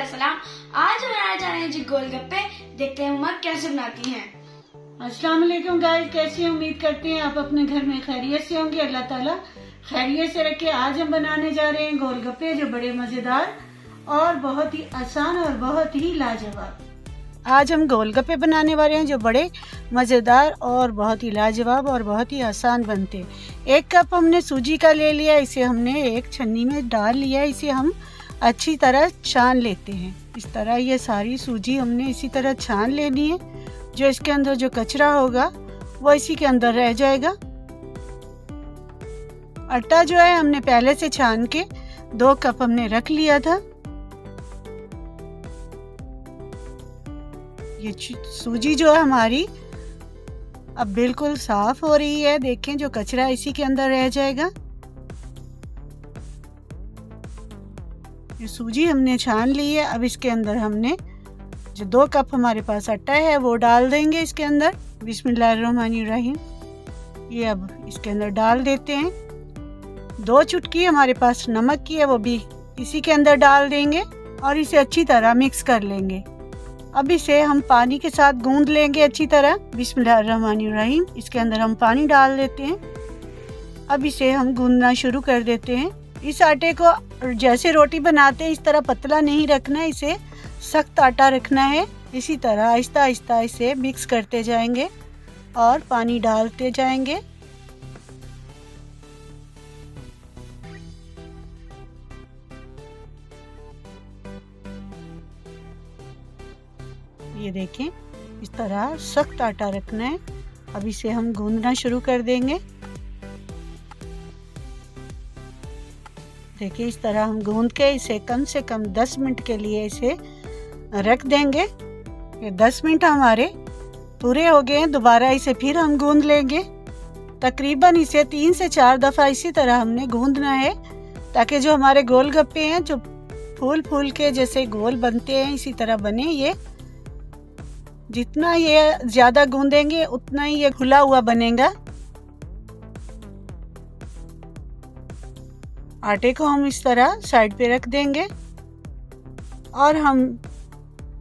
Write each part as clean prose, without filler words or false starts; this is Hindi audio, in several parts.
सलाम। आज बनाने जा रहे हैं जी गोलगप्पे। देखते हैं उम्मा कैसे बनाती हैं। अस्सलाम वालेकुम गाइस, कैसी हैं? उम्मीद करते हैं आप अपने घर में खैरियत से होंगे। अल्लाह ताला खैरियत से रखे। आज हम बनाने जा रहे हैं गोलगप्पे, जो बड़े मज़ेदार और बहुत ही आसान और बहुत ही लाजवाब। आज हम गोलगप्पे बनाने वाले हैं जो बड़े मज़ेदार और बहुत ही लाजवाब और बहुत ही आसान बनते हैं। 1 कप हमने सूजी का ले लिया, इसे हमने एक छन्नी में डाल लिया। इसे हम अच्छी तरह छान लेते हैं। इस तरह ये सारी सूजी हमने इसी तरह छान लेनी है। जो इसके अंदर जो कचरा होगा वो इसी के अंदर रह जाएगा। आटा जो है हमने पहले से छान के 2 कप हमने रख लिया था। ये सूजी जो है हमारी अब बिल्कुल साफ हो रही है। देखें, जो कचरा इसी के अंदर रह जाएगा। ये सूजी हमने छान ली है। अब इसके अंदर हमने जो 2 कप हमारे पास आटा है वो डाल देंगे इसके अंदर। बिस्मिल्लाहिर्रहमानिर्रहीम। ये अब इसके अंदर डाल देते हैं। 2 चुटकी हमारे पास नमक की है, वो भी इसी के अंदर डाल देंगे और इसे अच्छी तरह मिक्स कर लेंगे। अब इसे हम पानी के साथ गूंद लेंगे अच्छी तरह। बिस्मिल्लाहिर्रहमानिर्रहीम। इसके अंदर हम पानी डाल देते हैं। अब इसे हम गूंदना शुरू कर देते हैं। इस आटे को जैसे रोटी बनाते हैं इस तरह पतला नहीं रखना है, इसे सख्त आटा रखना है। इसी तरह आहिस्ता आहिस्ता इसे मिक्स करते जाएंगे और पानी डालते जाएंगे। ये देखें, इस तरह सख्त आटा रखना है। अब इसे हम गूंदना शुरू कर देंगे। देखिए, इस तरह हम गूंद के इसे कम से कम 10 मिनट के लिए इसे रख देंगे। ये 10 मिनट हमारे पूरे हो गए हैं। दोबारा इसे फिर हम गूंद लेंगे। तकरीबन इसे 3 से 4 दफ़ा इसी तरह हमने गूंदना है, ताकि जो हमारे गोलगप्पे हैं जो फूल फूल के जैसे गोल बनते हैं इसी तरह बने। ये जितना ये ज़्यादा गूंदेंगे उतना ही ये खुला हुआ बनेगा। आटे को हम इस तरह साइड पे रख देंगे और हम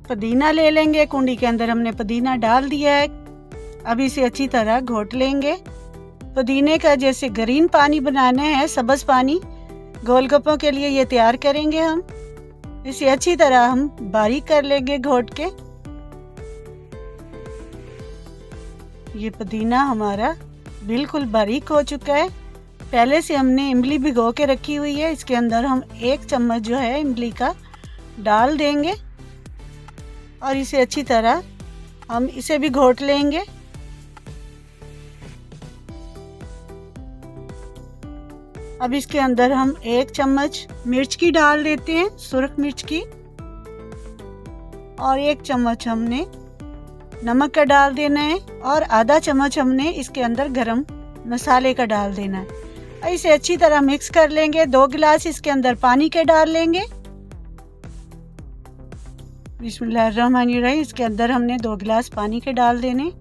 पुदीना ले लेंगे। कुंडी के अंदर हमने पुदीना डाल दिया है। अब इसे अच्छी तरह घोट लेंगे। पुदीने का जैसे ग्रीन पानी बनाना है, सब्ज़ पानी गोलगप्पों के लिए ये तैयार करेंगे हम। इसे अच्छी तरह हम बारीक कर लेंगे घोट के। ये पुदीना हमारा बिल्कुल बारीक हो चुका है। पहले से हमने इमली भिगो के रखी हुई है। इसके अंदर हम 1 चम्मच जो है इमली का डाल देंगे और इसे अच्छी तरह हम इसे भी घोट लेंगे। अब इसके अंदर हम 1 चम्मच मिर्च की डाल देते हैं, सुर्ख मिर्च की, और 1 चम्मच हमने नमक का डाल देना है और आधा चम्मच हमने इसके अंदर गरम मसाले का डाल देना है। इसे अच्छी तरह मिक्स कर लेंगे। 2 गिलास इसके अंदर पानी के डाल लेंगे। बिस्मिल्लाहिर्रहमानिर्रहीम। इसके अंदर हमने 2 गिलास पानी के डाल देने।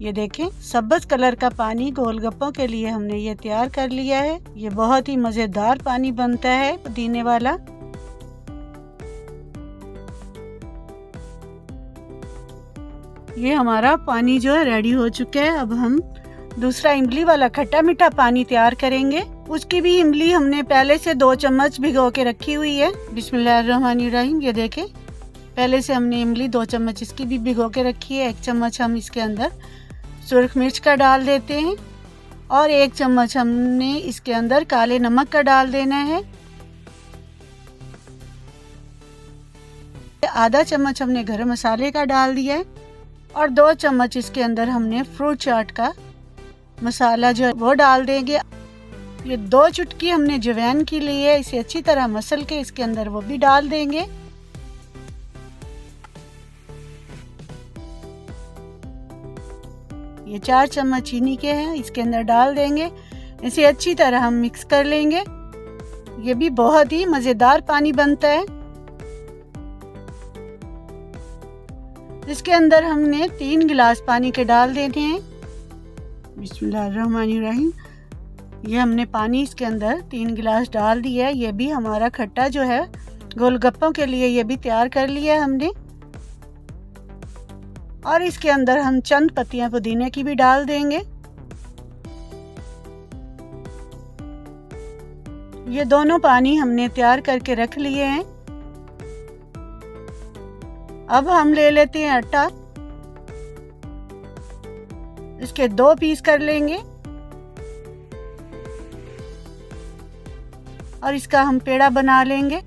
ये देखें, सब्ज़ कलर का पानी गोलगप्पों के लिए हमने ये तैयार कर लिया है। ये बहुत ही मज़ेदार पानी बनता है पुदीने वाला। ये हमारा पानी जो है रेडी हो चुका है। अब हम दूसरा इमली वाला खट्टा मीठा पानी तैयार करेंगे। उसकी भी इमली हमने पहले से 2 चम्मच भिगो के रखी हुई है। बिस्मिल्लाहिर्रहमानिर्रहीम। ये देखें, पहले से हमने इमली 2 चम्मच इसकी भी भिगो के रखी है। 1 चम्मच हम इसके अंदर सुर्ख मिर्च का डाल देते हैं और 1 चम्मच हमने इसके अंदर काले नमक का डाल देना है। आधा चम्मच हमने गरम मसाले का डाल दिया है और 2 चम्मच इसके अंदर हमने फ्रूट चाट का मसाला जो है वो डाल देंगे। ये 2 चुटकी हमने जवैन की ली है। इसे अच्छी तरह मसल के इसके अंदर वो भी डाल देंगे। ये 4 चम्मच चीनी के हैं, इसके अंदर डाल देंगे। इसे अच्छी तरह हम मिक्स कर लेंगे। ये भी बहुत ही मज़ेदार पानी बनता है। इसके अंदर हमने 3 गिलास पानी के डाल देने हैं। बिस्मिल्लाहिर्रहमानिर्रहीम। ये हमने पानी इसके अंदर 3 गिलास डाल दिया है। ये भी हमारा खट्टा जो है गोलगप्पों के लिए ये भी तैयार कर लिया हमने। और इसके अंदर हम चंद पत्तियां पुदीने की भी डाल देंगे। ये दोनों पानी हमने तैयार करके रख लिए हैं। अब हम ले लेते हैं आटा, इसके 2 पीस कर लेंगे और इसका हम पेड़ा बना लेंगे।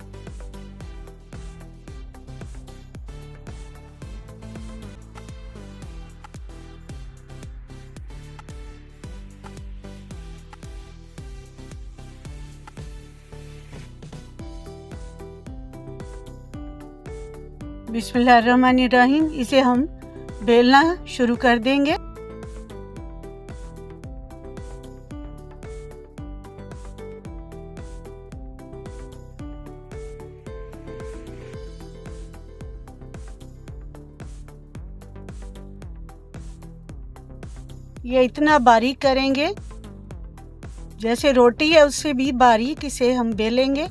बिस्मिल्लाहिर्रहमानिर्रहीम। इसे हम बेलना शुरू कर देंगे। ये इतना बारीक करेंगे जैसे रोटी है उससे भी बारीक इसे हम बेलेंगे।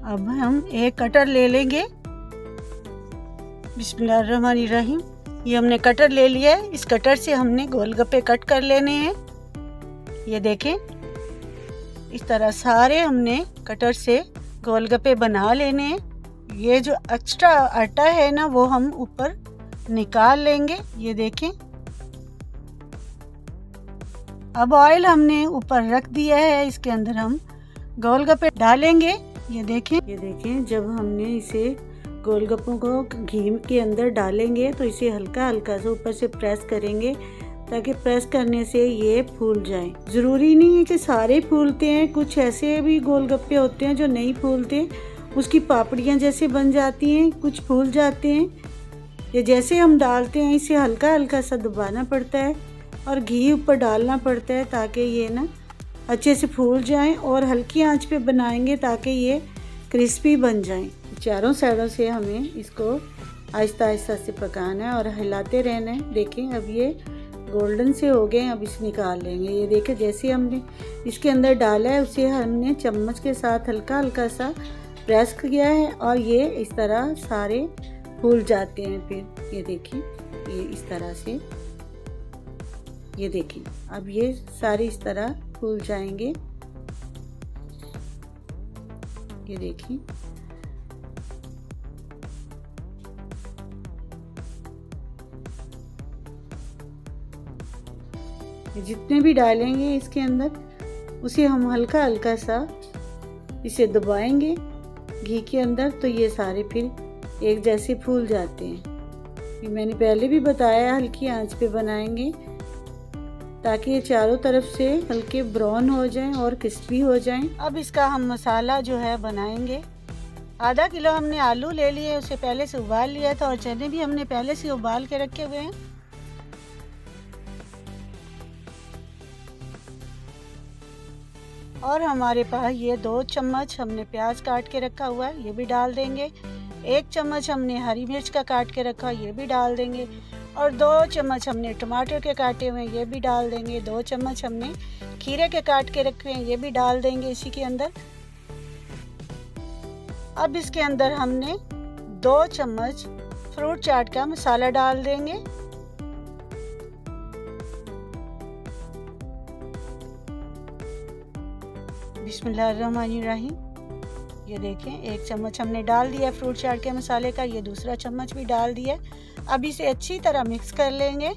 अब हम एक कटर ले लेंगे। बिस्मिल्लाहिर्रहमानिर्रहीम। ये हमने कटर ले लिया है। इस कटर से हमने गोलगप्पे कट कर लेने हैं। ये देखें, इस तरह सारे हमने कटर से गोलगप्पे बना लेने हैं। ये जो एक्स्ट्रा आटा है ना वो हम ऊपर निकाल लेंगे। ये देखें, अब ऑयल हमने ऊपर रख दिया है। इसके अंदर हम गोलगप्पे डालेंगे। ये देखें, जब हमने इसे गोलगप्पों को घी के अंदर डालेंगे तो इसे हल्का हल्का से ऊपर से प्रेस करेंगे ताकि प्रेस करने से ये फूल जाए। ज़रूरी नहीं है कि सारे फूलते हैं, कुछ ऐसे भी गोलगप्पे होते हैं जो नहीं फूलते, उसकी पापड़ियाँ जैसे बन जाती हैं, कुछ फूल जाते हैं। ये जैसे हम डालते हैं इसे हल्का हल्का सा दबाना पड़ता है और घी ऊपर डालना पड़ता है ताकि ये ना अच्छे से फूल जाएं और हल्की आंच पे बनाएंगे ताकि ये क्रिस्पी बन जाएं। चारों साइडों से हमें इसको आहिस्ता आहिस्ता से पकाना है और हिलाते रहना है। देखें, अब ये गोल्डन से हो गए। अब इसे निकाल लेंगे। ये देखें, जैसे हमने इसके अंदर डाला है उसे हमने चम्मच के साथ हल्का हल्का सा प्रेस किया है और ये इस तरह सारे फूल जाते हैं। फिर ये देखें, ये इस तरह से, ये देखें, अब ये सारे इस तरह फूल जाएंगे। ये देखिए, जितने भी डालेंगे इसके अंदर उसे हम हल्का हल्का सा इसे दबाएंगे घी के अंदर तो ये सारे फिर एक जैसे फूल जाते हैं। ये मैंने पहले भी बताया, हल्की आंच पे बनाएंगे ताकि ये चारों तरफ से हल्के ब्राउन हो जाएं और क्रिस्पी हो जाएं। अब इसका हम मसाला जो है बनाएंगे। आधा किलो हमने आलू ले लिए, उसे पहले से उबाल लिया था और चने भी हमने पहले से उबाल के रखे हुए हैं। और हमारे पास ये 2 चम्मच हमने प्याज काट के रखा हुआ है, ये भी डाल देंगे। 1 चम्मच हमने हरी मिर्च का काट के रखा, ये भी डाल देंगे। और 2 चम्मच हमने टमाटर के काटे हुए हैं, ये भी डाल देंगे। 2 चम्मच हमने खीरे के काट के रखे हैं, ये भी डाल देंगे इसी के अंदर। अब इसके अंदर हमने 2 चम्मच फ्रूट चाट का मसाला डाल देंगे। बिस्मिल्लाहिर्रहमानिर्रहीम। ये देखें 1 चम्मच हमने डाल दिया फ्रूट चाट के मसाले का, ये दूसरा चम्मच भी डाल दिया। अब इसे अच्छी तरह मिक्स कर लेंगे।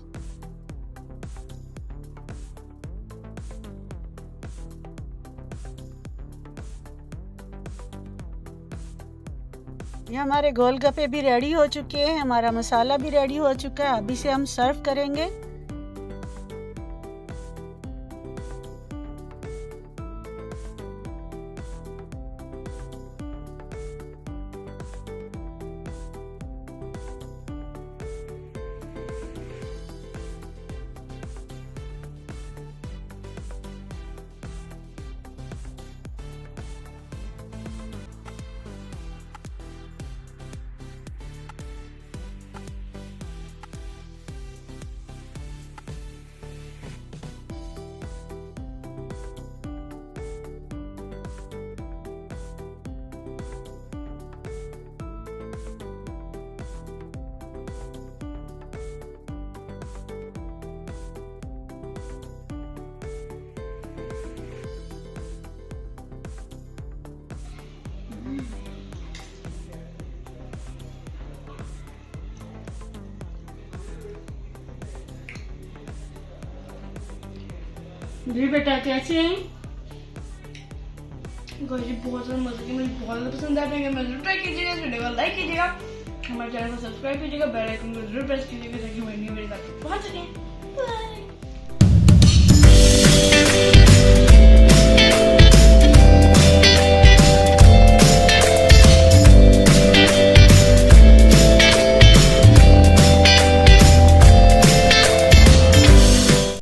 ये हमारे गोलगप्पे भी रेडी हो चुके हैं, हमारा मसाला भी रेडी हो चुका है। अब इसे हम सर्व करेंगे। जी बेटा कैसे हैं? जी बहुत ज़्यादा मज़े की, मुझे बहुत ज़्यादा पसंद आते हैं। मैं जरूर ट्राई कीजिएगा, इस वीडियो को लाइक कीजिएगा, हमारे चैनल को सब्सक्राइब कीजिएगा, बेल आइकन को जरूर प्रेस कीजिएगा ताकि हमारी न्यू वीडियो आपको पहुंच सके। बाय।